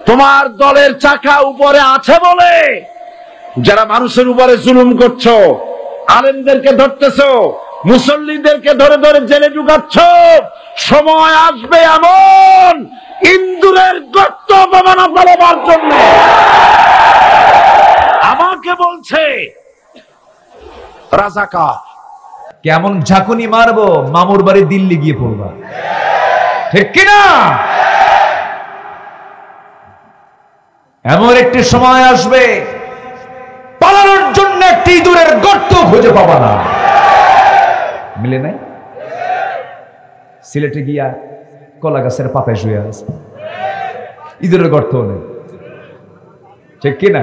তোমার দলের চাকা উপরে আছে বলে যারা মানুষের উপরে জুলুম করছো, আলেমদেরকে ধরতেছো, মুসল্লিদেরকে ধরে ধরে জেলে ঢুকাচ্ছ, সময় আসবে এমন ইন্দুরের গর্ত অপমানা ফেলবার জন্য। আমাকে বলছে রাজাকার, কেমন ঝাঁকুনি মারবো, মামুর বাড়ি দিল্লি গিয়ে পড়বা, ঠিক কিনা? এমন একটি সময় আসবে পালানোর জন্য একটি ইঁদুরের গর্ত খুঁজে পাবা না। মিলে নাই? সিলেটে গিয়া কলা গাছের পাতায় শুয়ে আছে, ইঁদুরের গর্ত নেই, ঠিক কিনা?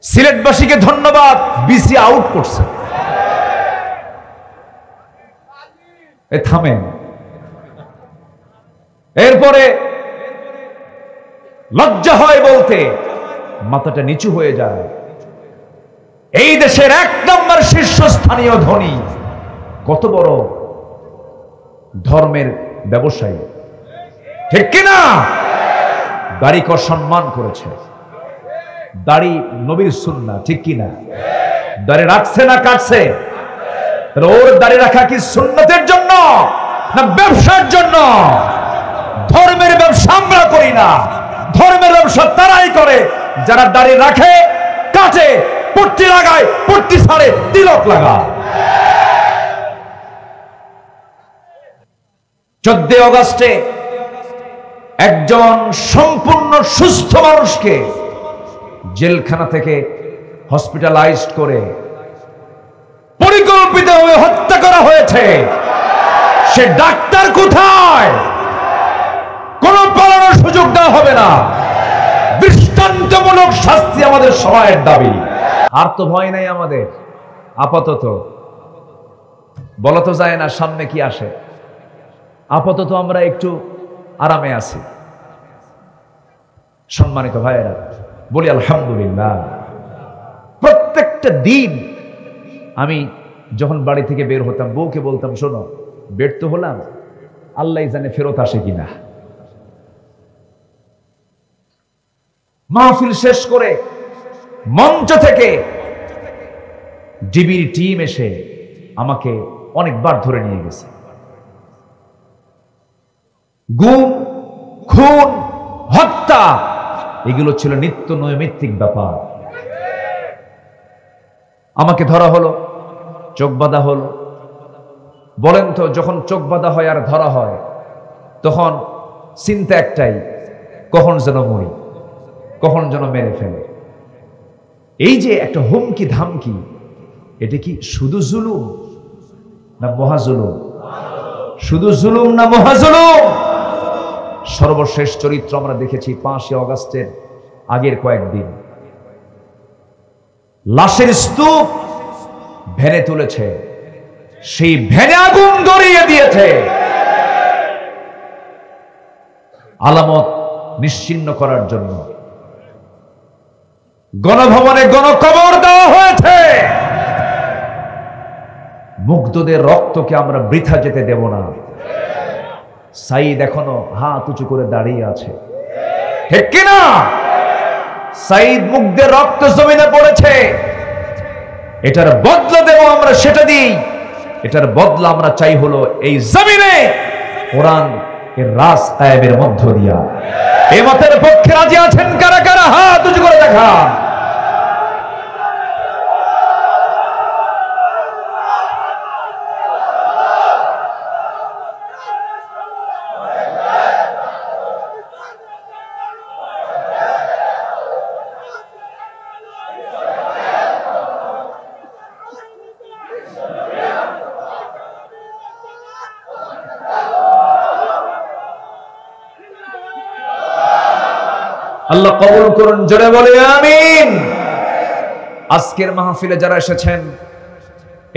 সিলেটবাসীকে ধন্যবাদ, বিসি আউট করছে। থামেন। এরপরে লজ্জা হয় বলতে, মাথাটা নিচু হয়ে যায়। এই দেশের 1 নম্বর শীর্ষস্থানীয় ধনী, কত বড় ধর্মের ব্যবসায়ী, ঠিক কিনা? দাড়িকে সম্মান করেছে। দাড়ি নবীর সুন্নাহ, ঠিক কিনা? দাড়ি রাখছে না কাটছে? ওর দাড়ি রাখা কি সুন্নতের জন্য না ব্যবসার জন্য? ধর্মের ব্যবসা আমরা করি না, ধর্মের ব্যবসা তারাই করে যারা দাড়ি রাখে, কাটে, পট্টি লাগায়, পট্টি ছাড়ে, তিলক লাগায়। 14 আগস্টে একজন সম্পূর্ণ সুস্থ মানুষকে জেলখানা থেকে হসপিটালাইজড করে পরিকল্পিতভাবে হত্যা করা হয়েছে। সে ডাক্তার কোথায়? কোন পালানোর সুযোগ দেওয়া হবে না। দৃষ্টান্তমূলক শাস্তি আমাদের সবাইয়ের দাবি। আর তো ভয় নাই আমাদের, আপাতত বলা তো যায় না সামনে কি আসে। আপাতত আমরা একটু আরামে আছি। সম্মানিত ভাইয়েরা, বলি আলহামদুলিল্লাহ। প্রত্যেকটা দিন আমি যখন বাড়ি থেকে বের হতাম, বউকে বলতাম, শোনো, বের তো হলাম, আল্লাহ জানে ফেরত আসে কিনা। মাহফিল শেষ করে মঞ্চ থেকে ডিবির টিম এসে আমাকে অনেকবার ধরে নিয়ে গেছে। গুম, খুন, হত্যা এগুলো ছিল নিত্য নৈমিত্তিক ব্যাপার। আমাকে ধরা হলো, চোখ বাঁধা হলো। বলেন তো, যখন চোখ বাঁধা হয় আর ধরা হয়, তখন চিন্তা একটাই, কখন যেন মরি, কখন যেন মেরে ফেলে। এই যে একটা হুমকি ধামকি, এটা কি শুধু জুলুম না মহাজুলুম? শুধু জুলুম না মহাজুলুম? সর্বশেষ চরিত্র আমরা দেখেছি 5 আগস্টের আগের কয়েকদিন। লাশের স্তূপ ভ্যানে তুলেছে, সেই ভ্যানে আগুন ধরিয়ে দিয়েছে। আলামত নিশ্চিহ্ন করার জন্য গণভবনে গণকবর দেওয়া হয়েছে। মুগ্ধদের রক্তকে আমরা বৃথা যেতে দেব না। সাইদ এখনো হাত উঁচু করে দাঁড়িয়ে আছে, ঠিক কিনা? সাইদ মুগ্ধের রক্ত জমিনে পড়েছে, এটার বদলা দেব আমরা, সেটা দিই। এটার বদলা আমরা চাই হলো এই জমিনে কোরআন এর রাজ কায়েমের মধ্য দিয়া। এই মতের পক্ষে রাজি আছেন কারা কারা? হাত উঁচু করে দেখান। আল্লাহ কবুল করুন, জোরে বলে আমিন। আজকের মাহফিলে যারা এসেছেন,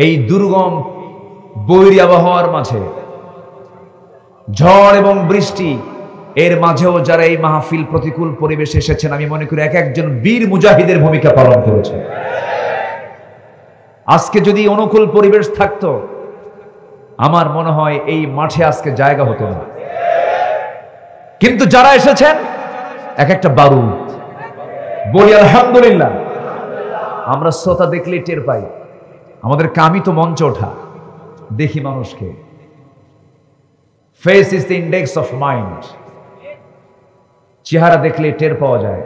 এই দুর্গম বৈরী আবহাওয়ার মাঝে, ঝড় এবং বৃষ্টি এর মাঝেও যারা এই মাহফিল প্রতিকূল পরিবেশে এসেছেন, আমি মনে করি এক একজন বীর মুজাহিদের ভূমিকা পালন করেছে। আজকে যদি অনুকূল পরিবেশ থাকতো, আমার মনে হয় এই মাঠে আজকে জায়গা হতো না। কিন্তু যারা এসেছেন এক একটা বারুদ। বলি আলহামদুলিল্লাহ। আমরা শ্রোতা দেখলে টের পাই, আমাদের কামই তো মঞ্চে ওঠা, দেখি মানুষকে। Face is the index of mind. চেহারা দেখলে টের পাওয়া যায়।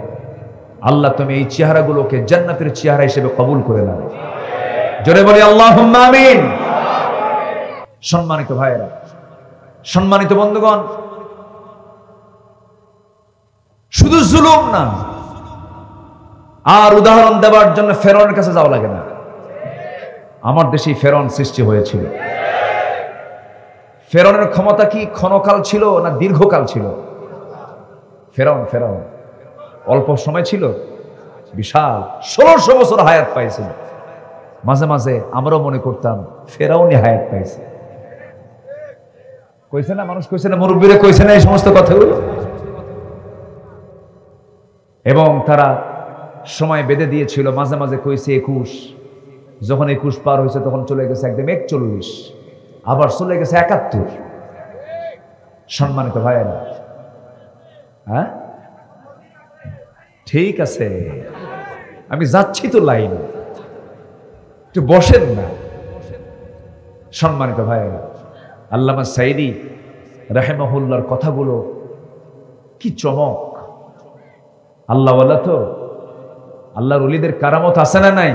আল্লাহ তুমি এই চেহারাগুলোকে জান্নাতের চেহারা হিসেবে কবুল করে নাও। জোরে বলি আল্লাহুম্মা আমিন। সম্মানিত ভাইয়েরা, সম্মানিত বন্ধুগণ, শুধু জুলুম না, আর উদাহরণ দেওয়ার জন্য ফেরাউনের কাছে যাওয়া লাগে না। আমার দেশে ফেরাউন সৃষ্টি হয়েছিল। ফেরাউনের ক্ষমতা কি ক্ষণকাল ছিল না দীর্ঘকাল ছিল? ফেরাউন অল্প সময় ছিল, বিশাল 1600 বছর হায়াত পাইছিল। মাঝে মাঝে আমরাও মনে করতাম ফেরাউনই হায়াত পাইছে। কইছে না মানুষ, কইছে না মুরব্বীরা, কইছে না এই সমস্ত কথাগুলো। এবং তারা সময় বেঁধে দিয়েছিল। মাঝে মাঝে কইছে 21, যখন 21 পার হয়েছে তখন চলে গেছে একদম 41, আবার চলে গেছে 71। সম্মানিত ভাইয়েরা, হ্যাঁ ঠিক আছে, আমি যাচ্ছি তো লাইন, একটু বসেন না। সম্মানিত ভাইয়েরা, আল্লামা সাইদি রাহিমাহুল্লাহর কথাগুলো কি চমক! আল্লাহওয়ালা তো, আল্লাহর ওলিদের কারামত আছে না নাই?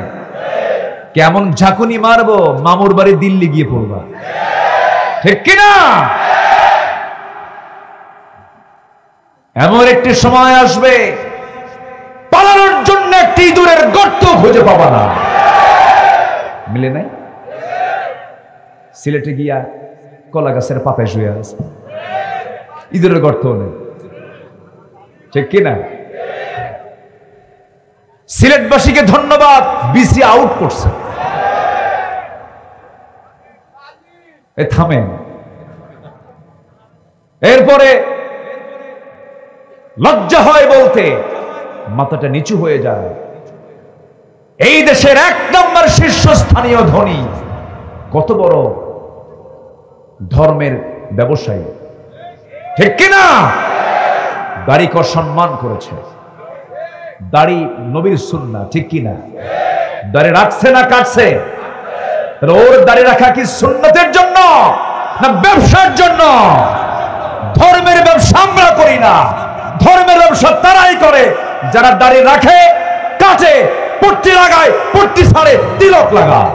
কেমন ঝাঁকুনি মারবো, মামুর বাড়ি দিল্লি গিয়ে পড়বা, ঠিক কিনা? এমন একটি সময় আসবে পালানোর জন্য একটি ইঁদুরের গর্ত খুঁজে পাবা না। মিলে নাই? সিলেটে গিয়া কলা গাছের পাতায় শুয়ে আছে, ইঁদুরের গর্ত নেই, ঠিক কিনা? সিলেটবাসীকে ধন্যবাদ, বিসি আউট করছে। থামেন। এরপরে লজ্জা হয় বলতে, মাথাটা নিচু হয়ে যায়। এই দেশের 1 নম্বর শীর্ষস্থানীয় ধনী, কত বড় ধর্মের ব্যবসায়ী, ঠিক কিনা? দাড়িকে সম্মান করেছে। দাড়ি নবীর সুন্নাহ, ঠিক কিনা? দাড়ি রাখছে না কাটছে? ওর দাড়ি রাখা কি সুন্নতের জন্য না ব্যবসার জন্য? ধর্মের ব্যবসা আমরা করি না, ধর্মের ব্যবসা তারাই করে যারা দাড়ি রাখে, কাটে, পট্টি লাগায়, পট্টি ছাড়ে, তিলক লাগায়।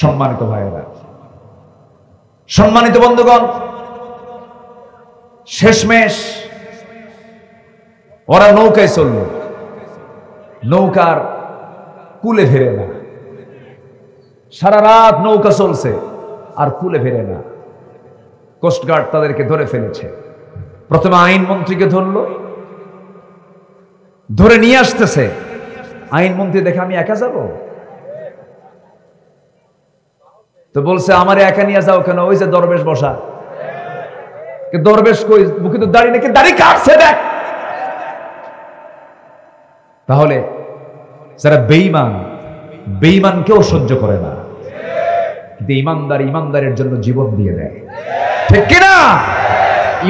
সম্মানিত ভাইয়েরা, সম্মানিত বন্ধুগণ, শেষমেশ ওরা নৌকায় চলল, নৌকার কুলে ফেরে না। সারা রাত নৌকা চলছে আর কুলে ফেরে না। কোস্টগার্ড তাদেরকে ধরে ফেলেছে। প্রথমে আইনমন্ত্রীকে ধরলো, ধরে নিয়ে আসতেছে। আইনমন্ত্রী দেখে আমি একা যাব, তো বলছে আমারে একা নিয়ে যাও কেন? ওই যে দরবেশ বসা। দরবেশ কই? মুখে তো দাড়ি নাকি, দাড়ি কাটছে দেখ। তাহলে যারা বেঈমান, বেঈমানকেও সহ্য করে না, কিন্তু ইমানদার ইমানদারের জন্য জীবন দিয়ে দেয়, ঠিক কিনা?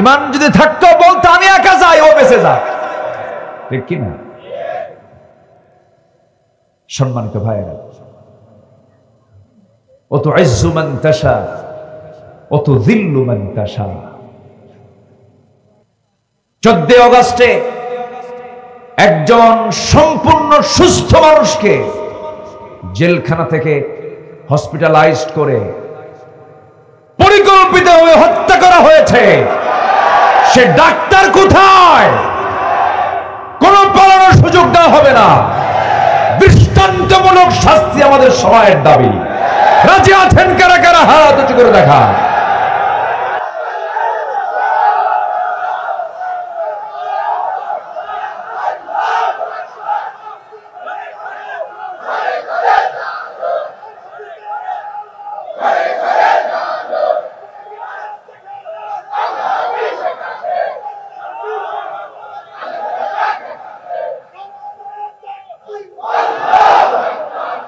ইমান যদি থাকতো বলতো আমি একা যাই, ও বেঁচে যায়, ঠিক কিনা? সম্মানিত ভাইয়েরা, অত ইজ্জু মান তাশা অত যিল্লু মান তাশা। 14 অগস্টে একজন সম্পূর্ণ সুস্থ মানুষকে জেলখানা থেকে হসপিটালাইজড করে পরিকল্পিতভাবে হত্যা করা হয়েছে। সে ডাক্তার কোথায়? কোন পালানোর সুযোগ দেওয়া হবে না। দৃষ্টান্তমূলক শাস্তি আমাদের সময়ের দাবি। রাজি আছেন কারা কারা? হাত উঁচু করে দেখা।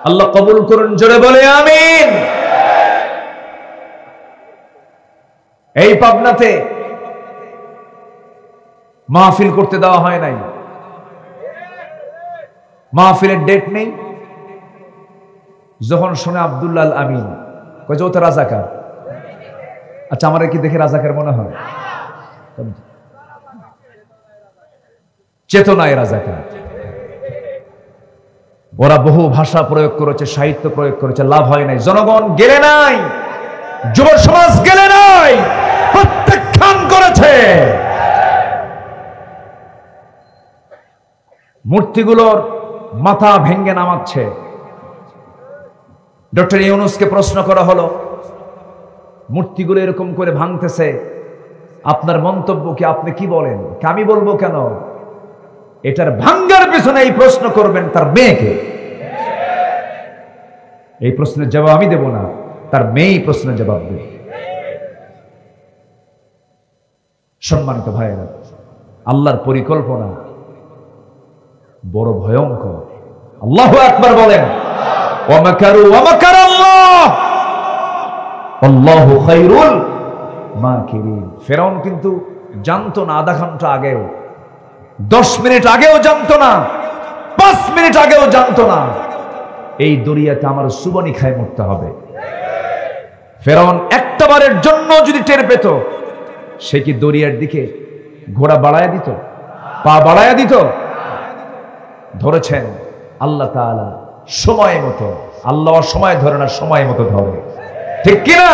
আল্লাহ কবুল করুন, জোরে বলে আমিন। এই পাবনাতে মাহফিল করতে দেওয়া হয় নাই, মাহফিলের ডেট নেই। যখন শুনে আব্দুল্লাহ আল আমিন কয় যে ও তো রাজাকার। আচ্ছা, আমার কি দেখে রাজাকার মনে হয়? চেতনায় রাজাকার। ওরা বহু ভাষা প্রয়োগ করেছে, সাহিত্য প্রয়োগ করেছে, লাভ হয় নাই। জনগণ গেলে নাই, যুব সমাজ গেলে নাই, প্রত্যাখ্যান করেছে। মূর্তিগুলোর মাথা ভেঙ্গে নামাচ্ছে। ডক্টর ইউনূসকে প্রশ্ন করা হলো, মূর্তিগুলো এরকম করে ভাঙতেছে, আপনার মন্তব্য কি, আপনি কি বলেন? আমি বলবো কেন? এটার ভাঙ্গার পেছনে এই প্রশ্ন করবেন তার মেয়েকে। এই প্রশ্নের জবাব আমি দেব না, তার মেয়েই প্রশ্নের জবাব দেবে। সম্মানিত ভাইয়েরা, আল্লাহর পরিকল্পনা বড় ভয়ঙ্কর। আল্লাহু আকবার বলেন। ওয়ামাকারু ওয়ামাকারাল্লাহ আল্লাহু খায়রুল মাকিরিন। ফেরাউন কিন্তু জানতো না, আধা ঘন্টা আগেও, 10 মিনিট আগেও জানতো না, 5 মিনিট আগেও জানতো না এই দরিয়াতে আমার সুবনি খায় মরতে হবে। ফেরাউন একটা বারের জন্য যদি টের পেত, সে কি দরিয়ার দিকে ঘোড়া বাড়ায়া দিত, পা বাড়ায়া দিত? ধরেছেন আল্লাহ তাআলা সময় মতো। আল্লাহ সময় ধরে না, সময় মতো ধরে, ঠিক কিনা?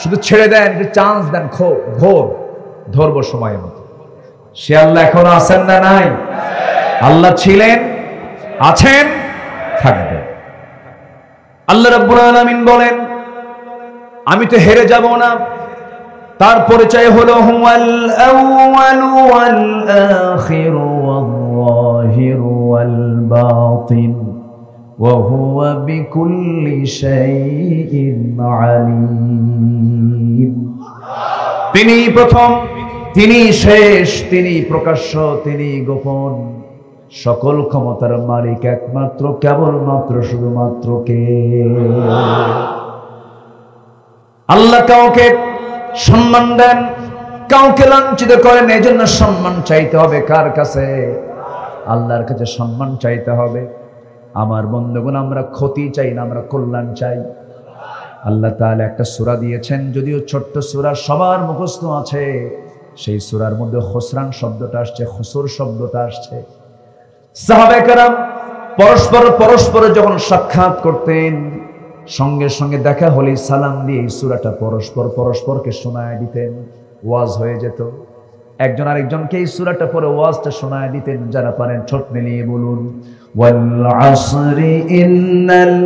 শুধু ছেড়ে দেন, চান্স দেন, ঘোর ধরবো সময় মতো। সে আল্লাহ এখনো আছেন না নাই? আল্লাহ ছিলেন, আছেন, থাকবেন। আল্লাহ রাব্বুল আলামিন বলেন, আমি তো হেরে যাব না। তার পরিচয় হলো হুয়াল আউয়ালু ওয়াল আখিরু ওয়াল যাহিরু ওয়াল বাতিন ওয়া হুয়া বিকুল্লি শাইইন আলীম। তিনি প্রথম, তিনি শেষ, তিনি প্রকাশ্য, তিনি গোপন। সকল ক্ষমতার মালিক একমাত্র, কেবলমাত্র, শুধুমাত্র কে? আল্লাহ কাউকে সম্মান দেন, কাউকে লাঞ্ছিত করেন। এই জন্য সম্মান চাইতে হবে কার কাছে? আল্লাহর কাছে সম্মান চাইতে হবে। আমার বন্ধুগণ, আমরা ক্ষতি চাই না, আমরা কল্যাণ চাই। আল্লাহ তাআলা একটা সূরা দিয়েছেন, যদিও ছোট্ট সূরা, সবার মুখস্থ আছে। সেই সূরার মধ্যে খুসরান শব্দটা আসছে, খুসুর শব্দটা আসছে। সাহাবায়ে কেরাম পরস্পর যখন সাক্ষাৎ করতেন, সঙ্গে সঙ্গে দেখা হলে সালাম দিয়ে এই সূরাটা পরস্পরকে শোনায় দিতেন, ওয়াজ হয়ে যেত। একজন আরেকজনকে এই সূরাটা পড়ে ওয়াজটা শোনায় দিতেন। যারা পারেন ঠোঁট মিলিয়ে বলুন, ওয়াল আসরি ইন্নাল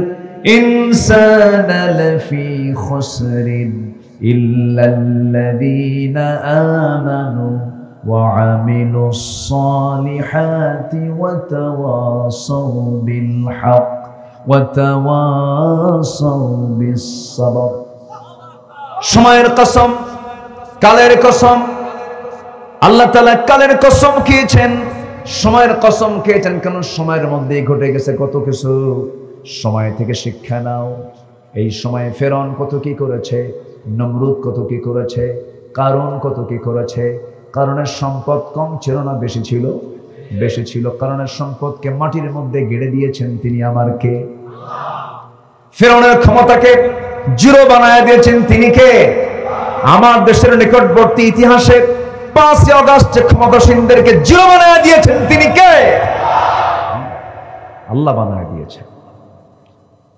ইনসানা লাফি খুসরিন ইল্লাল্লাযীনা আমানু ওয়া আমিলুস সালিহাতি ওয়া তাওয়াসাউ বিল হক ওয়া তাওয়াসাউ বিস সাবর। সময়ের কসম, কালের কসম, আল্লাহ তাআলা কালের কসম খেয়েছেন, সময়ের কসম খেয়েছেন। কেন? সময়ের মধ্যে ঘটে গেছে কত কিছু। সময় থেকে শিক্ষা নাও। এই সময়ে ফেরাউন কত কি করেছে, নমরুদ কত কি করেছে, কারুন কত কি করেছে। কারণের সম্পদ কম ছিল না, বেশি ছিল? বেশি ছিল। কারণের সম্পদকে মাটির মধ্যে গেড়ে দিয়েছেন তিনি আমার কে? ফেরাউনের ক্ষমতাকে জিরো বানায় দিয়েছেন তিনি কে? আমার দেশের নিকটবর্তী ইতিহাসে 5 আগস্ট ক্ষমতাসীনদেরকে জিরো বানায় দিয়েছেন তিনি কে? আল্লাহ বানায় দিয়েছেন।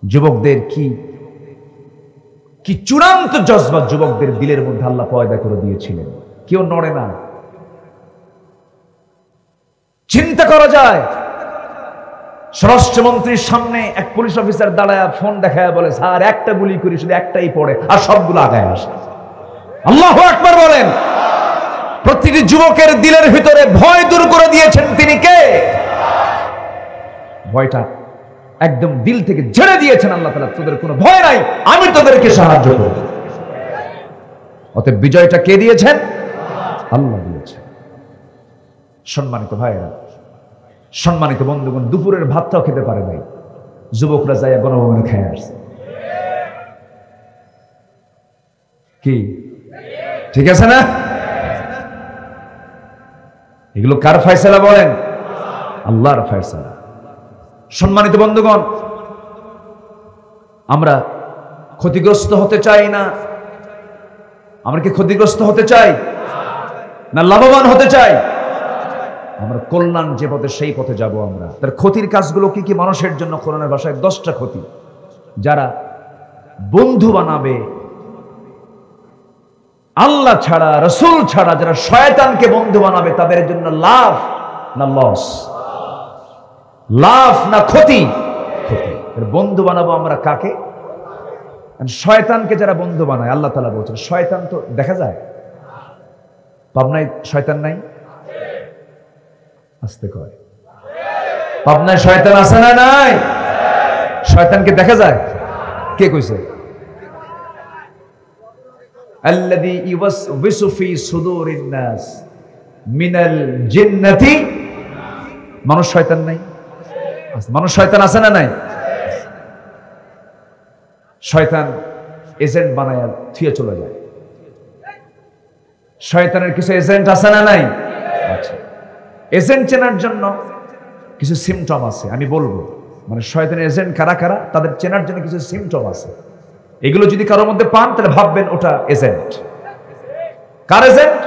যুবকদের কি চূড়ান্ত জজবা যুবকদের দিলের মধ্যে আল্লাহ পয়দা করে দিয়েছিলেন। কেউ নড়ে না। চিন্তা করা যায়, স্বরাষ্ট্রমন্ত্রীর সামনে এক পুলিশ অফিসার দাঁড়ায় ফোন দেখায় বলে, স্যার একটা গুলি করি, শুধু একটাই পড়ে, আর সবগুলো আগায় আসে। আল্লাহু আকবার বলেন। প্রতিটি যুবকের দিলের ভিতরে ভয় দূর করে দিয়েছেন তিনি কে? ভয়টা একদম দিল থেকে ঝেড়ে দিয়েছেন আল্লাহ তাআলা। তোদের কোনো ভয় নাই, আমি তোদেরকে সাহায্য করব। অতএব বিজয়টা কে দিয়েছেন? আল্লাহ দিয়েছেন। সম্মানিত ভাইয়েরা, সম্মানিত বন্ধুগণ, দুপুরের ভাতটাও খেতে পারে নাই, যুবকরা যাইয়া গণভবনে খেয়ে আসছে। কি ঠিক আছে না? এগুলো কার ফয়সালা বলেন? আল্লাহর ফয়সালা। সম্মানিত বন্ধুগণ, আমরা ক্ষতিগ্রস্ত হতে চাই না। আমরা কি ক্ষতিগ্রস্ত হতে চাই না লাভবান হতে চাই? আমরা কল্যাণ যে পথে সেই পথে যাব। আমরা তার ক্ষতির কাজগুলো কি কি মানুষের জন্য? কোরআনের ভাষায় 10টা ক্ষতি। যারা বন্ধু বানাবে আল্লাহ ছাড়া, রাসূল ছাড়া, যারা শয়তানকে বন্ধু বানাবে, তাদের জন্য লাভ না লস? লাভ না ক্ষতি? ক্ষতি। বন্ধু বানাবো আমরা কাকে? শয়তানকে যারা বন্ধু বানায়, আল্লাহ তাআলা বলছেন শয়তান তো দেখা যায়। পাবনায় শয়তান নাই? আসতে কয় পাবনায় শয়তান আছে না নাই? শয়তানকে দেখা যায়? কে কইছে? আল্লাযী ইউওয়াসওয়িসু ফি সুদুরিন নাস মিনাল জিন্নাতি। মানুষ শয়তান নাই? মানুষ শয়তান আছে না নাই? শয়তান এজেন্ট বানায় থিয়ে চলে যায়। শয়তানের কিছু এজেন্ট আছে না নাই? আচ্ছা, এজেন্ট চেনার জন্য কিছু সিমটম আছে, আমি বলবো। মানে শয়তানের এজেন্ট কারা কারা, তাদের চেনার জন্য কিছু সিমটম আছে। এগুলো যদি কারোর মধ্যে পান তাহলে ভাববেন ওটা এজেন্ট। কার এজেন্ট?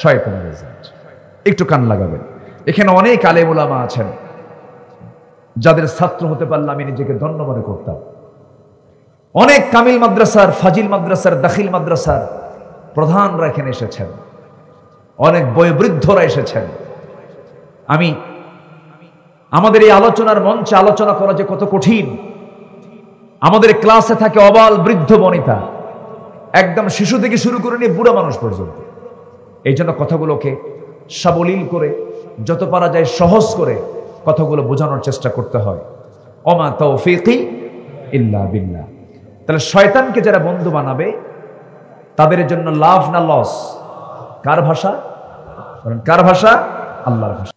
শয়তানের এজেন্ট। একটু কান লাগাবেন। এখানে অনেক আলেম ওলামা আছেন যাদের ছাত্র হতে পারলে আমি নিজেকে ধন্য মনে করতাম। অনেক কামিল মাদ্রাসার, ফাজিল মাদ্রাসার, দাখিল মাদ্রাসার প্রধানরা এখানে এসেছেন, অনেক বয়োবৃদ্ধরা এসেছেন। আমি আমাদের এই আলোচনার মঞ্চে আলোচনা করা যে কত কঠিন। আমাদের ক্লাসে থাকে অবাল বৃদ্ধ বনিতা, একদম শিশু থেকে শুরু করে নিয়ে বুড়া মানুষ পর্যন্ত। এই জন্য কথাগুলোকে সাবলীল করে, যত পারা যায় সহজ করে কথাগুলো বোঝানোর চেষ্টা করতে হয়। ওমা তাওফীকি ইল্লা বিল্লাহ। তাহলে শয়তানকে যারা বন্ধু বানাবে তাদের জন্য লাভ না লস? কার ভাষা? কার ভাষা? আল্লাহর ভাষা।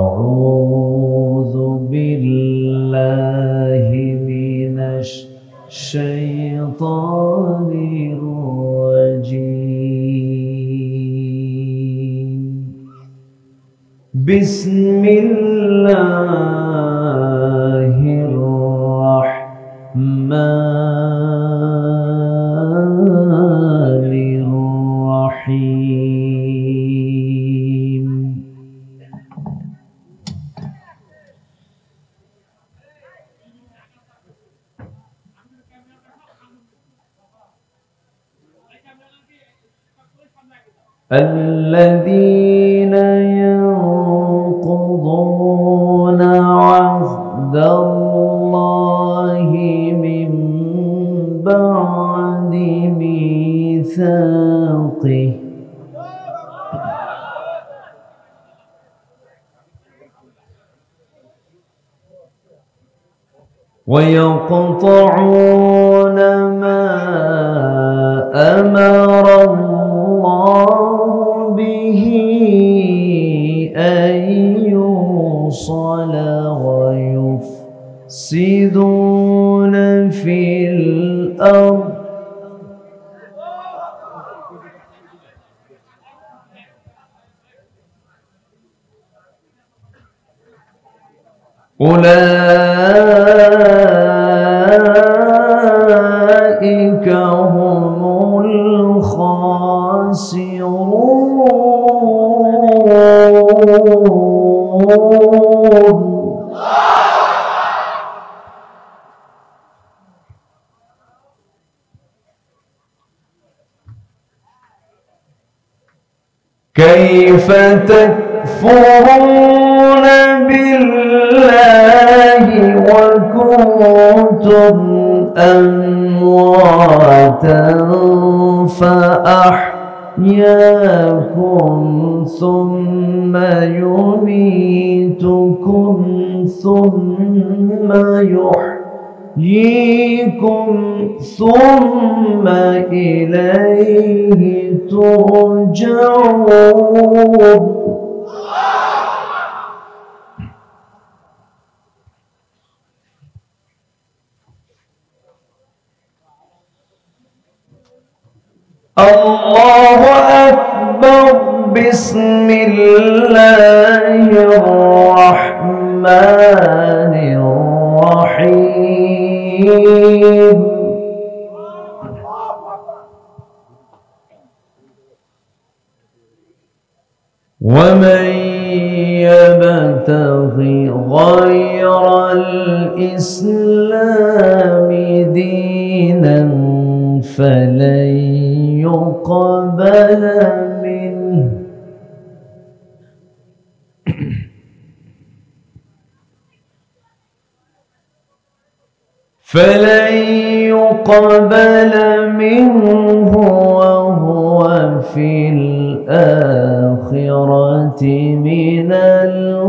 আউযু বিল্লাহি মিনাশ শাইতানির রাজীম। বিসমিল্লাহির রাহমানির রাহিম। الذين ينقضون عهد الله من بعد ميثاقه ويقطعون ما أمر الله به أن يوصل ويفسدون في الأرض أولئك هم الخاسرون. كيف تكفرون بالله وكنتم أمواتا فأحياكم ثم يميتكم ثم يحييكم ثم إليه ترجعون. الله أكبر بسم الله الرحمن الرحيم ومن يبتغ غير الإسلام دينا فلن يقبل منه وهو في الآخرة من الخاسرين.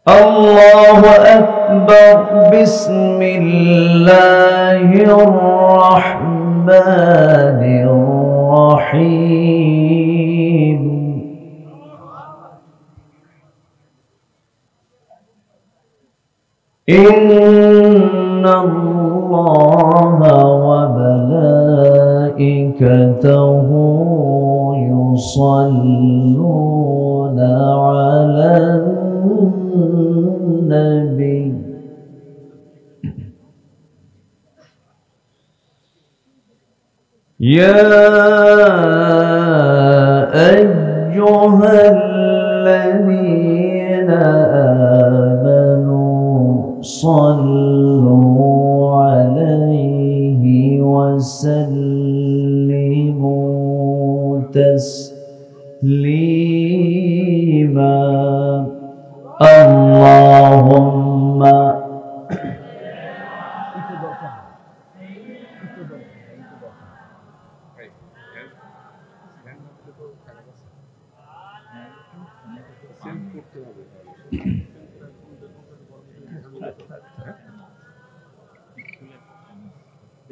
الله أكبر بسم الله الرحمن الرحيم إن الله وملائكته يصلون على النبي يا أيها الذين آمنوا صلوا عليه وسلموا تسليما. اللهم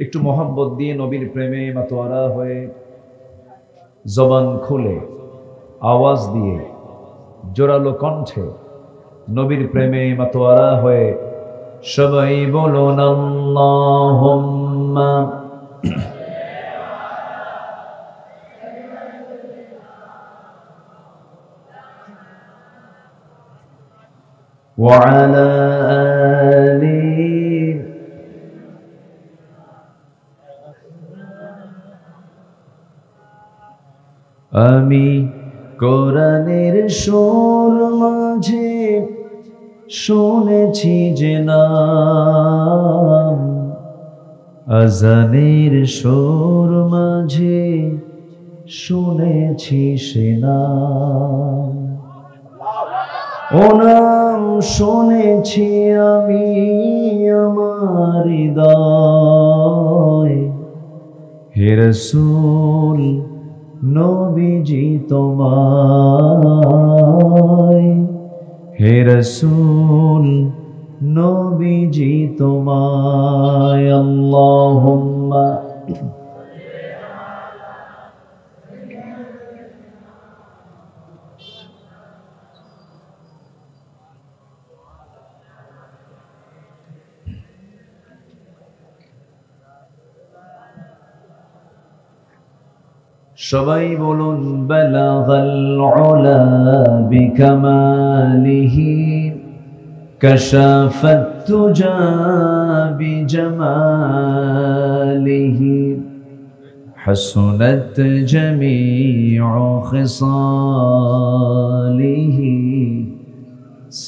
একটু মোহাব্বত দিয়ে নবীর প্রেমে মাতোয়ারা হয়ে জবান খুলে আওয়াজ দিয়ে জোরালো কণ্ঠে নবীর প্রেমে মাতোয়ারা হয়ে সবাই বলুন আল্লাহুম্মা ওয়া আলা আলি আমি কোরআনের সুর মাঝে শুনেছি যে নাম, আজানের সুর মাঝে শুনেছি সে নাম, ও নাম শুনেছি আমি আমার হৃদয়। হে রাসূল নবীজি তোমায়, হে রাসূল নবীজি তোমায়। আল্লাহুম্মা সবাই বলুন বালাগাল উলা বিকামালিহি কাশাফাত তুজা বিজামালিহি হাসুনাত জামিউ খিসালিহি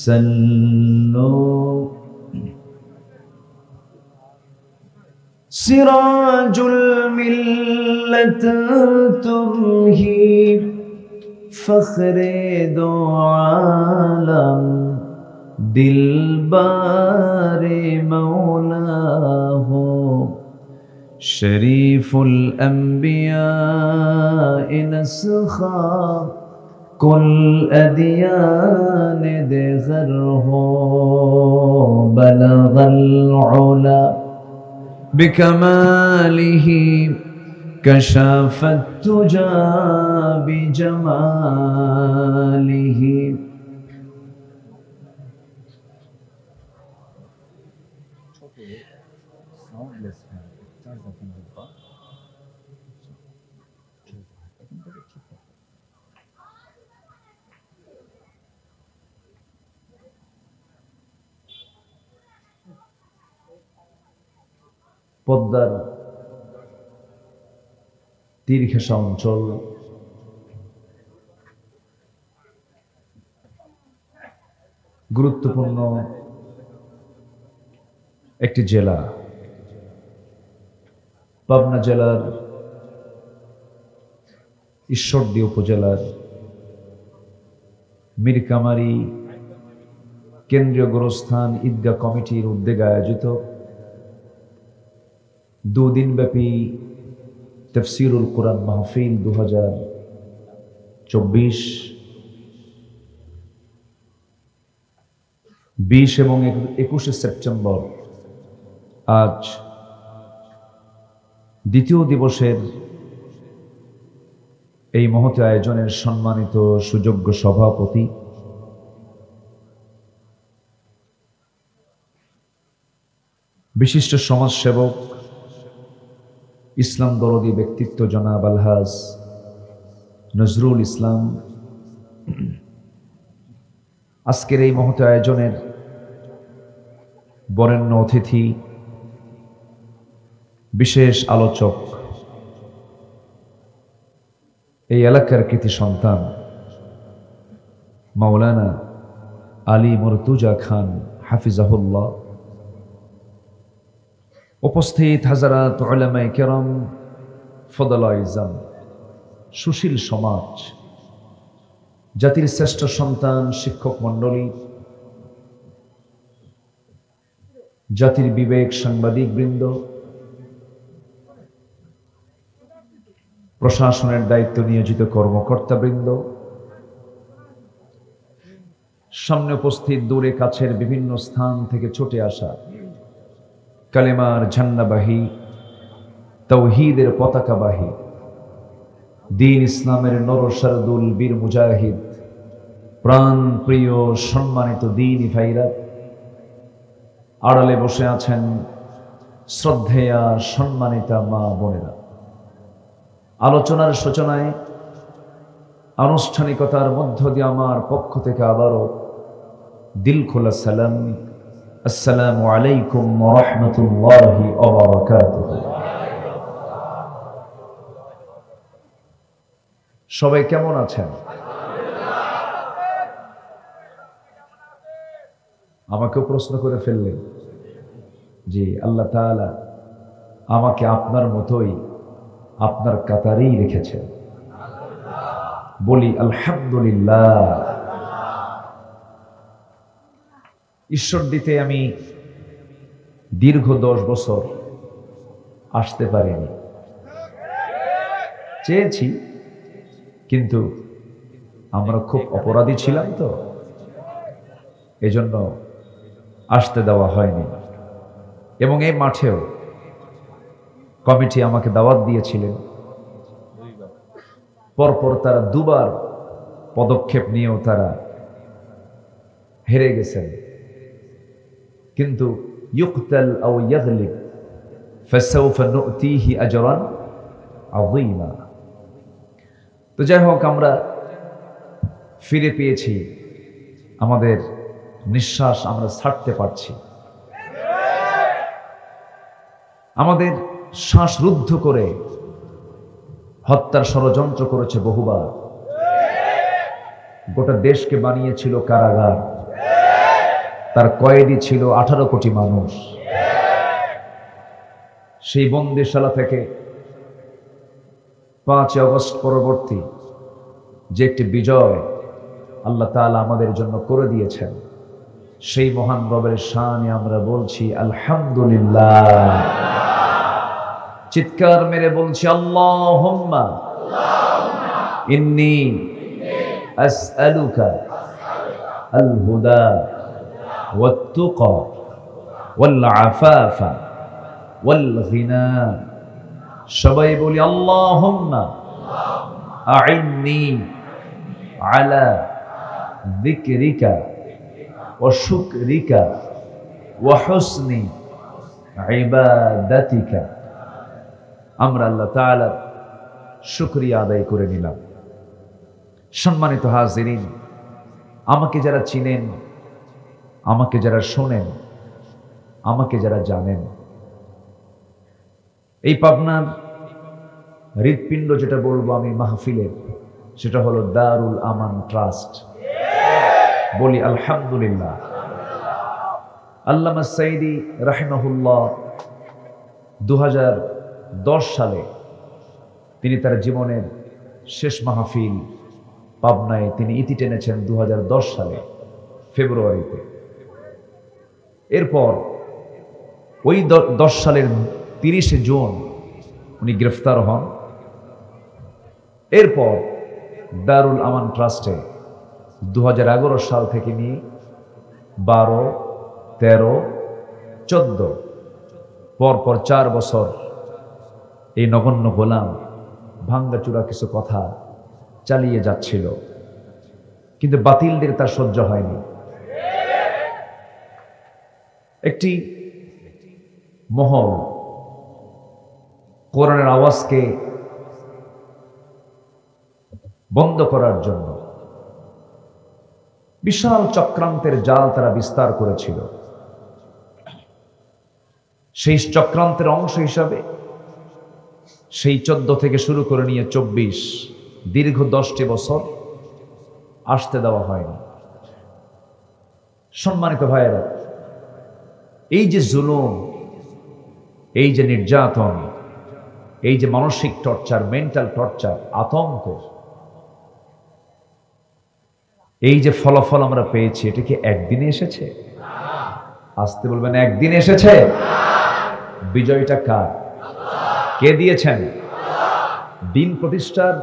সাল্লু সিরাজুল মিল্লাত তুমহি ফখরে দো আলম দিলবারে মৌলা হো শরীফুল আম্বিয়া নসখা কুল আদিয়ান দেগর হো বলগল উলা بكماله كشف الدجى بجماله পদ্মার তীর ঘেঁষা অঞ্চল, গুরুত্বপূর্ণ একটি জেলা। পাবনা জেলার ঈশ্বরদী উপজেলার মীরকামারী কেন্দ্রীয় গোরস্থান ঈদগাহ কমিটির উদ্যোগে আয়োজিত দুদিনব্যাপী তফসিরুল কোরআন মাহফিল 2024 20 এবং 21 সেপ্টেম্বর আজ দ্বিতীয় দিবসের এই মহৎ আয়োজনের সম্মানিত সুযোগ্য সভাপতি বিশিষ্ট সমাজসেবক ইসলাম দরদি ব্যক্তিত্ব জনাব আলহাজ নজরুল ইসলাম, আজকের এই মহৎ আয়োজনের বরেণ্য অতিথি, বিশেষ আলোচক, এই এলাকার কৃতি সন্তান মাওলানা আলী মুর্তুজা খান হাফিজাহুল্লাহ, উপস্থিত হাজারাত উলামায়ে কেরাম, ফদলায়ে ইজম, সুশীল সমাজ, জাতির শ্রেষ্ঠ সন্তান শিক্ষক মণ্ডলী, জাতির বিবেক সাংবাদিক বৃন্দ, প্রশাসনের দায়িত্ব নিয়োজিত কর্মকর্তা বৃন্দ, সামনে উপস্থিত দূরে কাছের বিভিন্ন স্থান থেকে ছুটে আসা কালেমার ঝান্ডাবাহী, তাওহীদের পতাকাবাহী, দ্বীন ইসলামের নরসারদুল বীর মুজাহিদ, প্রাণ প্রিয় সম্মানিত দ্বীনি ভাইরা, আড়ালে বসে আছেন শ্রদ্ধেয়া সম্মানিতা মা বোনেরা, আলোচনার সূচনায় আনুষ্ঠানিকতার মধ্য দিয়ে আমার পক্ষ থেকে আবারও দিল খোলা সালাম, আসসালামু আলাইকুম ওয়া রাহমাতুল্লাহি ওয়া বারাকাতুহু। সবাই কেমন আছেন? আমাকেও প্রশ্ন করে ফেললেন। জি, আল্লাহ তাআলা আমাকে আপনার মতোই আপনার কাতারেই রেখেছেন, বলি আলহামদুলিল্লাহ। ঈশ্বর দিতে আমি দীর্ঘ 10 বছর আসতে পারিনি, চেয়েছি, কিন্তু আমরা খুব অপরাধী ছিলাম, তো এজন্য আসতে দেওয়া হয়নি। এবং এই মাঠেও কমিটি আমাকে দাওয়াত দিয়েছিলেন, পরপর তারা দুবার পদক্ষেপ নিয়েও তারা হেরে গেছেন। কিন্তু ইউকতাল আও ইয়াগলিব ফাসাউফা নুতিহি আজরান আযীমা। তো যাই হোক, আমরা ফিরে পেয়েছি, আমাদের নিঃশ্বাস আমরা ছাড়তে পারছি। আমাদের শ্বাসরুদ্ধ করে হত্যার ষড়যন্ত্র করেছে বহুবার, গোটা দেশকে বানিয়েছিল কারাগার, তার কয়েদি ছিল 18 কোটি মানুষ। সেই বন্দিশালা থেকে 5 আগস্ট পরবর্তী যে একটি বিজয় আল্লাহ তাআলা আমাদের জন্য করে দিয়েছেন, সেই মহান রবের শানে আমরা বলছি আলহামদুলিল্লাহ। চিৎকার মেরে বলছি আল্লাহুম্মা ইন্নী আসআলুকা আল হুদা ওয়াত তুকা ওয়াল আফাফা ওয়াল গিনা সবাই বলি আল্লাহুম্মা আইন্নি আলা যিকরিকা ওয়া শুকরিকা ওয়া হুসনি ইবাদাতিকা। আমরা আল্লাহ তাআলার শুকরিয়া আদায় করে নিলাম। সম্মানিত হাজিরিন, আমাকে যারা চিনেন, আমাকে যারা শোনেন, আমাকে যারা জানেন, এই পাবনার হৃৎপিণ্ড যেটা বলবো আমি মাহফিলের, সেটা হলো দারুল আমান ট্রাস্ট। বলি আলহামদুলিল্লাহ। আল্লামা সাইদি রাহিমাহুল্লাহ 2010 সালে তিনি তার জীবনের শেষ মাহফিল পাবনায় তিনি ইতি টেনেছেন 2010 সালে ফেব্রুয়ারিতে। এরপর ওই 10 সালের 30 জুন উনি গ্রেফতার হন। এরপর দারুল আমান ট্রাস্টে 2011 সাল থেকে নিয়ে 12, 13, 14 পরপর 4 বছর এই নগণ্য গোলাম ভাঙ্গাচুরা কিছু কথা চালিয়ে যাচ্ছিল, কিন্তু বাতিলদের তা সহ্য হয়নি। একটি মহল কোরআনের আওয়াজকে বন্ধ করার জন্য বিশাল চক্রান্তের জাল তারা বিস্তার করেছিল। সেই চক্রান্তের অংশ হিসাবে সেই 14 থেকে শুরু করে নিয়ে 24 দীর্ঘ 10টি বছর আসতে দেওয়া হয়নি। সম্মানিত ভাইয়েরা, এই যে জুলুম, এই যে নির্যাতন, এই যে মানসিক টর্চার, মেন্টাল টর্চার, আতঙ্ক, এই যে ফলাফল আমরা পেয়েছি, এটা কি একদিনে এসেছে? আসতে বলবেন, একদিনে এসেছে? বিজয়টা কার? কে দিয়েছেন? দিন প্রতিষ্ঠার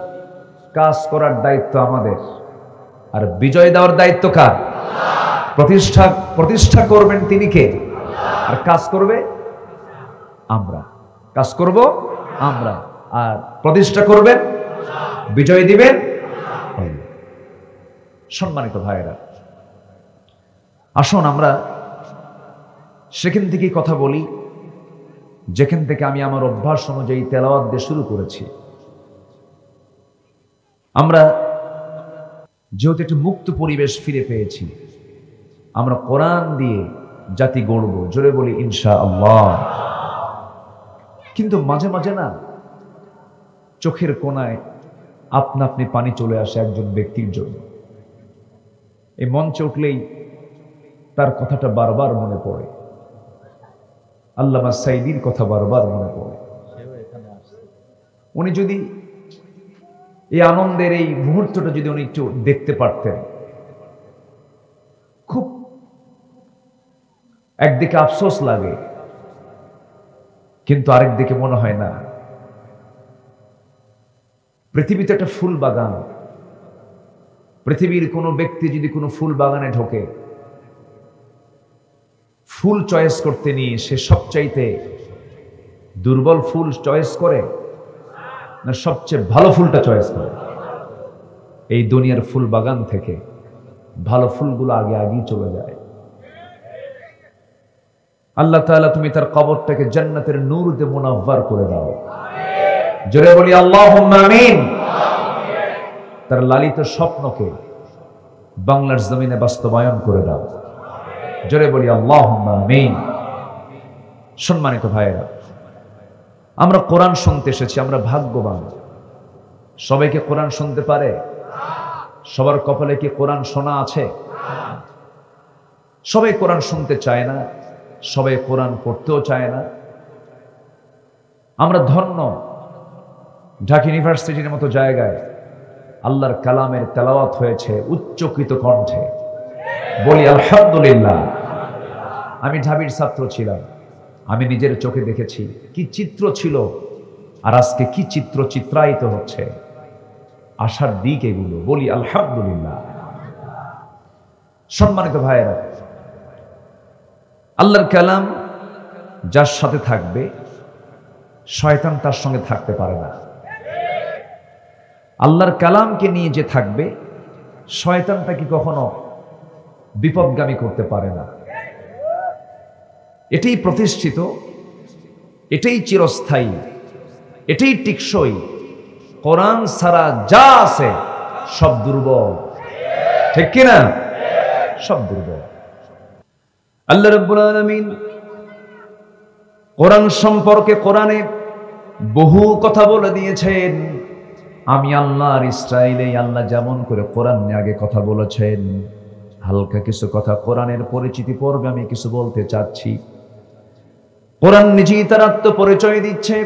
কাজ করার দায়িত্ব আমাদের, আর বিজয় দেওয়ার দায়িত্ব কার? প্রতিষ্ঠা করবেন তিনি কে? আর কাজ করবে আমরা। কাজ করব আমরা, আর প্রতিষ্ঠা করবেন, বিজয় দিবেন। সম্মানিত ভাইয়েরা, আসুন আমরা সেখান থেকে কথা বলি যেখান থেকে আমি আমার অভ্যাস অনুযায়ী তেলাওয়াত দিয়ে শুরু করেছি। আমরা যেহেতু একটি মুক্ত পরিবেশ ফিরে পেয়েছি, আমরা কোরআন দিয়ে জাতি গড়ব, জোরে বলি ইনশাআল্লাহ। কিন্তু মাঝে মাঝে না চোখের কোণায় আপনা আপনি পানি চলে আসে একজন ব্যক্তির জন্য। এই মঞ্চে উঠলেই তার কথাটা বারবার মনে পড়ে, আল্লামা সাইদির কথা বারবার মনে পড়ে। উনি যদি এই আনন্দের এই মুহূর্তটা যদি উনি একটু দেখতে পারতেন, খুব একদিকে আফসোস লাগে, কিন্তু আরেকদিকে মনে হয় না পৃথিবীতে একটা ফুল বাগান, পৃথিবীর কোনো ব্যক্তি যদি কোনো ফুল বাগানে ঢোকে, ফুল চয়েস করতে নিয়ে সে সবচাইতে দুর্বল ফুল চয়েস করে না সবচেয়ে ভালো ফুলটা চয়েস করে? এই দুনিয়ার ফুল বাগান থেকে ভালো ফুলগুলো আগে আগেই চলে যায়। আল্লাহ তাআলা তুমি তার কবরটাকে জান্নাতের নূর দিয়ে মুনাవ్বার করে দাও, জোরে বলি আল্লাহুম্মা আমিন। তার লালিত স্বপ্নকে বাংলার জমিনে বাস্তবায়ন করে দাও, জোরে বলি আল্লাহুম্মা আমিন। সম্মানিত ভাইয়েরা, আমরা কোরআন শুনতে এসেছি, আমরা ভাগ্যবান। সবাইকে কোরআন শুনতে পারে? সবার কপালে কি কোরআন শোনা আছে? সবাই কোরআন শুনতে চায় না, সবাই কোরআন পড়তেও চায় না। আমরা ধন্য, ঢাকা ইউনিভার্সিটির মতো জায়গায় আল্লাহর কালামের তেলাওয়াত হয়েছে উচ্চকিত কণ্ঠে, বলি আলহামদুলিল্লাহ। আমি ঢাবির ছাত্র ছিলাম, আমি নিজের চোখে দেখেছি কি চিত্র ছিল, আর আজকে কি চিত্র চিত্রায়িত হচ্ছে। আশার দিক এগুলো, বলি আলহামদুলিল্লাহ। সম্মানিত ভাইয়েরা, আল্লাহর কালাম যার সাথে থাকবে শয়তান তার সঙ্গে থাকতে পারে না। আল্লাহর কালামকে নিয়ে যে থাকবে, শয়তান তাকে কখনো বিপদগামী করতে পারে না। এটাই প্রতিষ্ঠিত, এটাই চিরস্থায়ী, এটাই টিকসই। কোরআন ছাড়া যা আছে সব দুর্বল, ঠিক কিনা? সব দুর্বল। আল্লাহ রাব্বুল আলামিন কোরআন সম্পর্কে কোরআনে বহু কথা বলে দিয়েছেন। আমি আল্লাহর ইসরাইলে আল্লাহ যেমন করে কোরআন নিয়ে আগে কথা বলেছেন, হালকা কিছু কথা কোরআনের পরিচিতি পর্বে আমি কিছু বলতে চাচ্ছি। কোরআন নিজেই তার আত্মপরিচয় দিচ্ছে।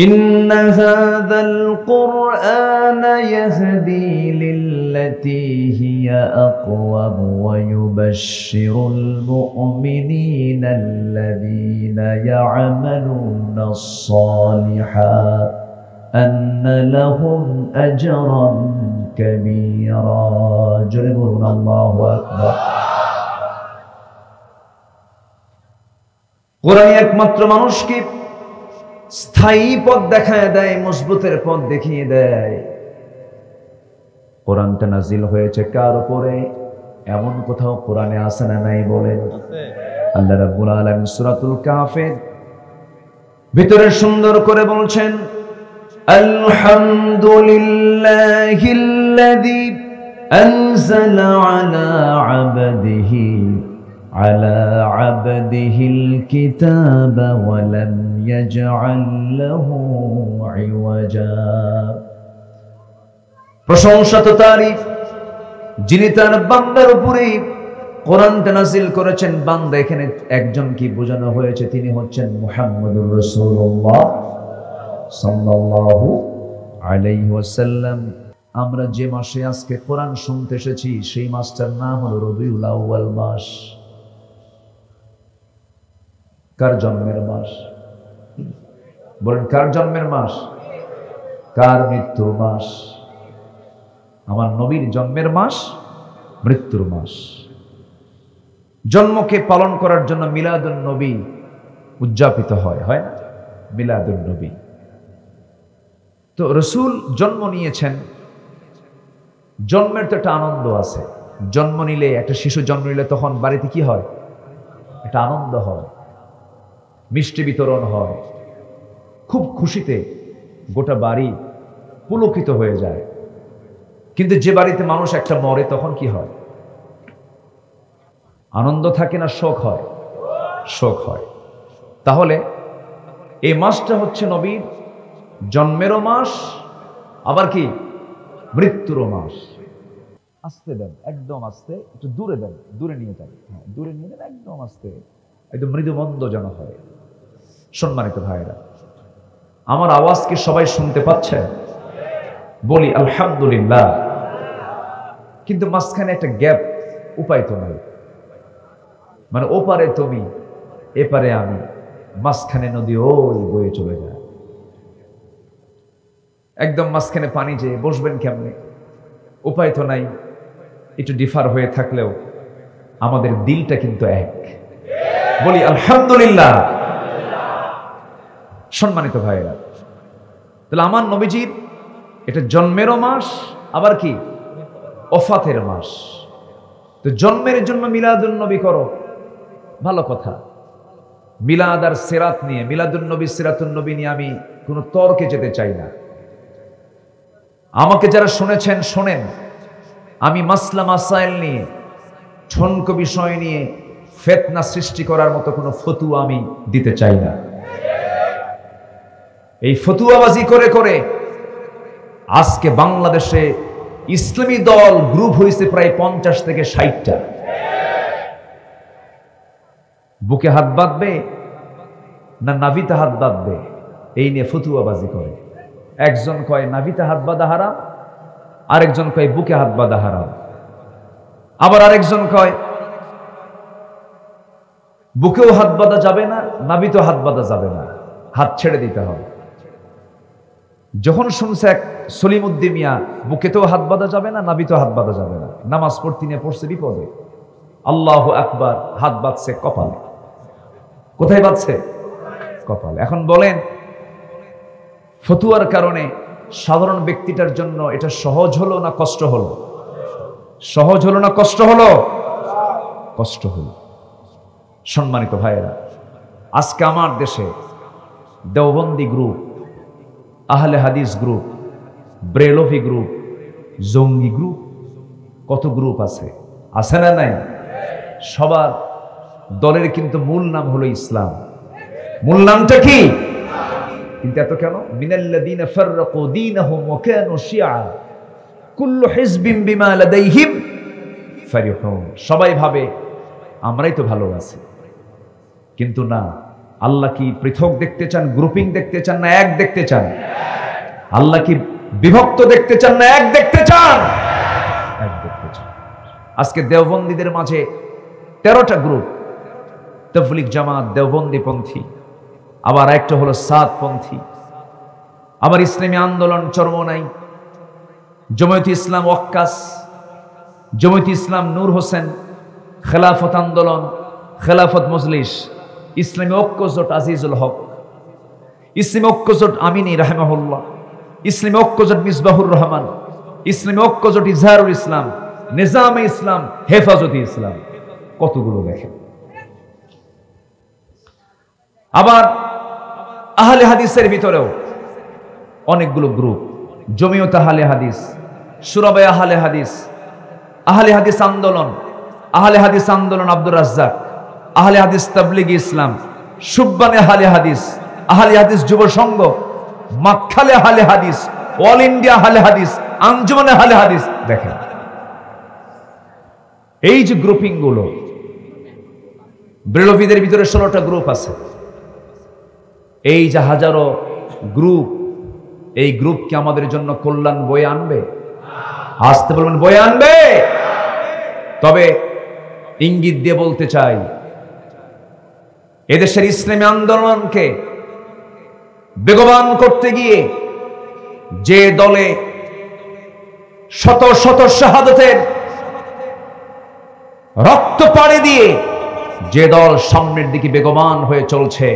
ইন্না হাযাল কুরআন ইয়াহদি লিল্লাতী হিয়া আকওয়াম ওয়া ইউবাশশিরুল মুমিনিনা আল্লাযীনা ইয়া'মালুনাস সালিহাত আন্না লাহুম আজরান কাবীরা। জোরে বলুন আল্লাহু আকবার। কোরআন একমাত্র মানুষকে স্থায়ী পথ দেখায় দেয়, মজবুতের পথ দেখিয়ে দেয়। কোরআনটা নাজিল হয়েছে কার উপরে? এমন কোথাও কোরআনে আছে না নাই বলেন? আল্লাহ রাব্বুল আলামিন সূরাতুল কাহফের ভিতরে সুন্দর করে বলছেন, আলহামদুলিল্লাহিল্লাযী আনজালা আলা আবদিহিল কিতাবা ওয়া লাম ইয়াজআল লাহু ইওয়াজা। প্রশংসা তো তারই, যিনি তার বান্দার উপরে কোরআনটা নাযিল করেছেন। বান্দা এখানে একজন কি বোঝানো হয়েছে? তিনি হচ্ছেন মুহাম্মদুর রাসূলুল্লাহ সাল্লাল্লাহু আলাইহি ওয়াসাল্লাম। আমরা যে মাসে আজকে কোরআন শুনতে এসেছি সেই মাসটার নাম হলো রবিউল আউয়াল মাস। কার জন্মের মাস? বলেন, কার জন্মের মাস? কার মৃত্যুর মাস? আমার নবীর জন্মের মাস, মৃত্যুর মাস। জন্মকে পালন করার জন্য মিলাদুন নবী উদযাপিত হয়, হয় না? মিলাদুন নবী। তো রাসূল জন্ম নিয়েছেন, জন্মের তো একটা আনন্দ আছে। জন্ম নিলে, একটা শিশু জন্ম নিলে তখন বাড়িতে কি হয়? একটা আনন্দ হয়, মিষ্টি বিতরণ হয়, খুব খুশিতে গোটা বাড়ি পুলকিত হয়ে যায়। কিন্তু যে বাড়িতে মানুষ একটা মরে তখন কি হয়? আনন্দ থাকে না শোক হয়? শোক হয়। তাহলে এই মাসটা হচ্ছে নবীর জন্মেরও মাস, আবার কি মৃত্যুরও মাস। আস্তে দেন, একদম আস্তে, একটু দূরে দেন, দূরে নিয়ে যান। হ্যাঁ, দূরে নিয়ে দেন, একদম আস্তে, একদম মৃদুমন্দ যেন হয়। সম্মানিত ভাইরা, আমার আওয়াজ কি সবাই শুনতে পাচ্ছেন? বলি আলহামদুলিল্লাহ। কিন্তু মাঝখানে একটা গ্যাপ, উপায় তো নাই। মানে ওপারে তুমি, এপারে আমি, মাঝখানে নদী ওই বয়ে চলে যায়। একদম মাঝখানে পানি, যে বসবেন কেমনে? উপায় তো নাই। একটু ডিফার হয়ে থাকলেও আমাদের দিলটা কিন্তু এক। বলি আলহামদুলিল্লাহ। সম্মানিত ভাইরা, তাহলে আমার নবীজির এটা জন্মেরও মাস, আবার কি ওফাতের মাস। তো জন্মের জন্য মিলাদুন নবী করো, ভালো কথা। মিলাদ আর সিরাত নিয়ে, মিলাদুন নবী সিরাতুন নবী নিয়ে আমি কোনো তর্কে যেতে চাই না। আমাকে যারা শুনেছেন শোনেন, আমি মাসলা মাসাইল নিয়ে, ঠনক বিষয় নিয়ে ফিতনা সৃষ্টি করার মতো কোনো ফতুয়া আমি দিতে চাই না। এই ফতুয়াবাজি করে করে আজকে বাংলাদেশে ইসলামী দল গ্রুপ হয়েছে প্রায় 50 থেকে 60টা। বুকে হাত বাঁধবে না নাভিতে হাত বাঁধবে, এই নিয়ে ফতুয়াবাজি করে। একজন কয় নাভিতে হাত বাঁধা হারাম, আরেকজন কয় বুকে হাত বাঁধা হারাম, আবার আরেকজন কয় বুকেও হাত বাঁধা যাবে না, নাভিতেও হাত বাঁধা যাবে না, হাত ছেড়ে দিতে হবে। যখন শুনছে এক সলিমউদ্দিন মিয়া বুকেতেও হাত বাঁধা যাবে না, নাভিতেও হাত বাঁধা যাবে না, নামাজ পড়তে নিয়ে পড়ছে বিপদে। আল্লাহু আকবার, হাত বাঁধছে কপালে। কোথায় বাঁধছে? কপালে। এখন বলেন ফতুয়ার কারণে সাধারণ ব্যক্তিটার জন্য এটা সহজ হলো না কষ্ট হলো? সহজ হলো না কষ্ট হলো? কষ্ট হলো। সম্মানিত ভাইয়েরা, আজকে আমার দেশে দেওবন্দি গ্রুপ, আহলে হাদিস গ্রুপ, ব্রেলভি গ্রুপ, জঙ্গি গ্রুপ, কত গ্রুপ আছে, আছে না নাই? সবার দলের কিন্তু মূল নাম হলো ইসলাম। মূল নামটা কি? কিন্তু এত কেন? মিনাল্লাযীনা ফাররাকু দীনাহুম ওয়া কানু শিয়া কুল্লু হিজবিন বিমা লাদাইহিম ফারিহুন। সবাই ভাবে আমরাই তো ভালো আছি, কিন্তু না। আল্লাহ কি পৃথক দেখতে চান, গ্রুপিং দেখতে চান, না এক দেখতে চান? আল্লাহ কি বিভক্ত দেখতে চান, না এক দেখতে চান? এক দেখতে চান। আজকে দেওবন্দীদের মাঝে 13টা গ্রুপ, তাবলীগ জামাত, দেওবন্দি পন্থী, আবার একটা হলো সাদপন্থী, আবার ইসলামী আন্দোলন চরমনাই, জমায়েত ইসলাম ওয়াক্কাস, জমায়েত ইসলাম নূর হোসেন, খেলাফত আন্দোলন, খেলাফত মজলিস, ইসলামী ঐক্যজোট আজিজুল হক, ইসলামী ঐক্যজোট আমিনী রাহিমাহুল্লাহ, ইসলামী ঐক্যজোট মিসবাহুর রহমান, ইসলামী ঐক্যজোট ইজহারুল ইসলাম, নিজামে ইসলাম, হেফাজতে ইসলাম। কতগুলো দেখেন। আবার আহলে হাদিসের ভিতরেও অনেকগুলো গ্রুপ, জমিয়ত আহলে হাদিস, সুরাবায়ে আহলে হাদিস, আহলে হাদিস আন্দোলন, আহলে হাদিস আন্দোলন আব্দুর রাজ্জাক, আহলে হাদিস তাবলীগী ইসলাম, সুব্বানে আহলে হাদিস, আহলে হাদিস যুব সংঘ, মাকখালে আহলে হাদিস, অল ইন্ডিয়া আহলে হাদিস, আঞ্জুমানে আহলে হাদিস। দেখেন এই যে গ্রুপিং গুলো, ব্রেলভীদের ভিতরে 16টা গ্রুপ আছে। এই যে হাজারো গ্রুপ, এই গ্রুপ কি আমাদের জন্য কল্যাণ বয়ে আনবে? আসতে বলবেন বয়ে আনবে। তবে ইঙ্গিত দিয়ে বলতে চাই, এদেশের ইসলামী আন্দোলনকে বেগবান করতে গিয়ে যে দলে শত শত শাহাদাতের রক্ত পাড়ি দিয়ে যে দল সামনের দিকে বেগবান হয়ে চলছে,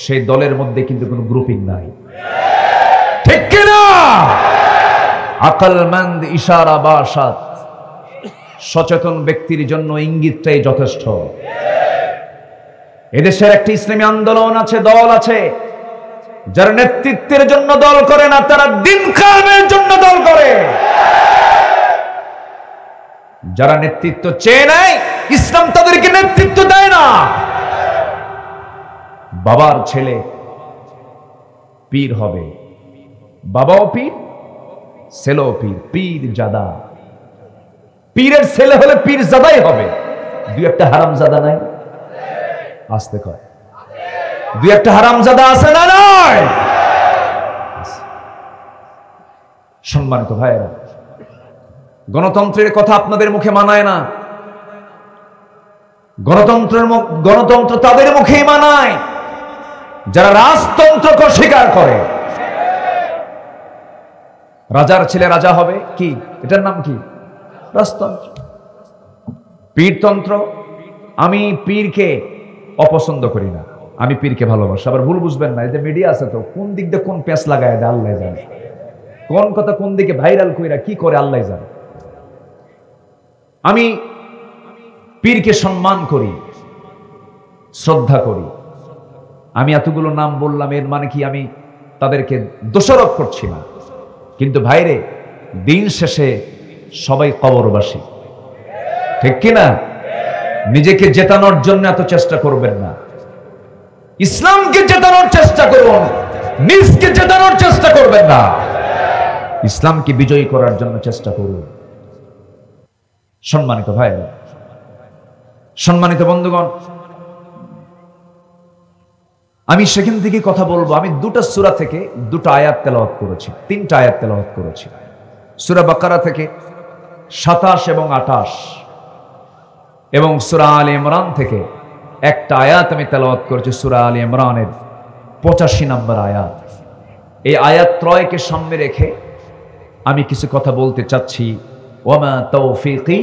সেই দলের মধ্যে কিন্তু কোনো গ্রুপিং নাই, ঠিক কিনা? আকলমন্দ ইশারা বাসাত, সচেতন ব্যক্তির জন্য ইঙ্গিতটাই যথেষ্ট। এদেশের একটি ইসলামী আন্দোলন আছে, দল আছে, যারা নেতৃত্বের জন্য দল করে না, তারা দিন কায়েমের জন্য দল করে। যারা নেতৃত্ব চেয়ে নেয়, ইসলাম তাদেরকে নেতৃত্ব দেয় না। বাবার ছেলে পীর হবে, বাবাও পীর, ছেলেও পীর, পীর জাদা। পীরের ছেলে হলে পীর জাদাই হবে। দুই একটা হারাম জাদা নাই? আসতে কয়, দুই একটা হারাম জাদা আছে না নয়? সম্মানিত ভাইয়েরা, গণতন্ত্রের কথা আপনাদের মুখে মানায় না। গণতন্ত্র তাদের মুখেই মানায় যারা রাজতন্ত্রকে অস্বীকার করে। রাজার ছেলে রাজা হবে, কি এটার নাম কি? রাজতন্ত্র। পীরতন্ত্র, আমি পীরকে অপছন্দ করি না, আমি পীরকে ভালোবাসি। আবার ভুল বুঝবেন না, এই যে মিডিয়া আছে তো, কোন দিক দিয়ে কোন পেঁচ লাগায় দেয় আল্লাহ জানে, কোন কথা কোন দিকে ভাইরাল কইরা কি করে আল্লাহ জানে। আমি পীরকে সম্মান করি, শ্রদ্ধা করি। আমি এতগুলো নাম বললাম, এর মানে কি আমি তাদেরকে দোষারোপ করছি না, কিন্তু ভাইরে দিন শেষে সবাই কবরবাসী, ঠিক কিনা? নিজেকে জেতানোর জন্য এত চেষ্টা করবেন না, ইসলামকে জেতানোর চেষ্টা করুন, নিজকে জেতানোর চেষ্টা করবেন না, ইসলামকে বিজয়ী করার জন্য চেষ্টা করুন। সম্মানিত ভাইরা, সম্মানিত বন্ধুগণ, আমি সেখান থেকে কথা বলবো। আমি দুটো সূরা থেকে দুটো আয়াত তেলাওয়াত করেছি, তিনটা আয়াত তেলাওয়াত করেছি। সূরা বাকারা থেকে 27 এবং 28, এবং সূরা আলে ইমরান থেকে একটা আয়াত আমি তেলাওয়াত করেছি, সূরা আলে ইমরানের 85 নম্বর আয়াত। এই আয়াত ত্রয়কে সামনে রেখে আমি কিছু কথা বলতে চাচ্ছি। ওয়ামা তাওফীকি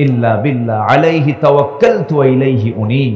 ইল্লা বিল্লাহ আলাইহি তাওয়াক্কালতু ওয়া ইলাইহি উনীব।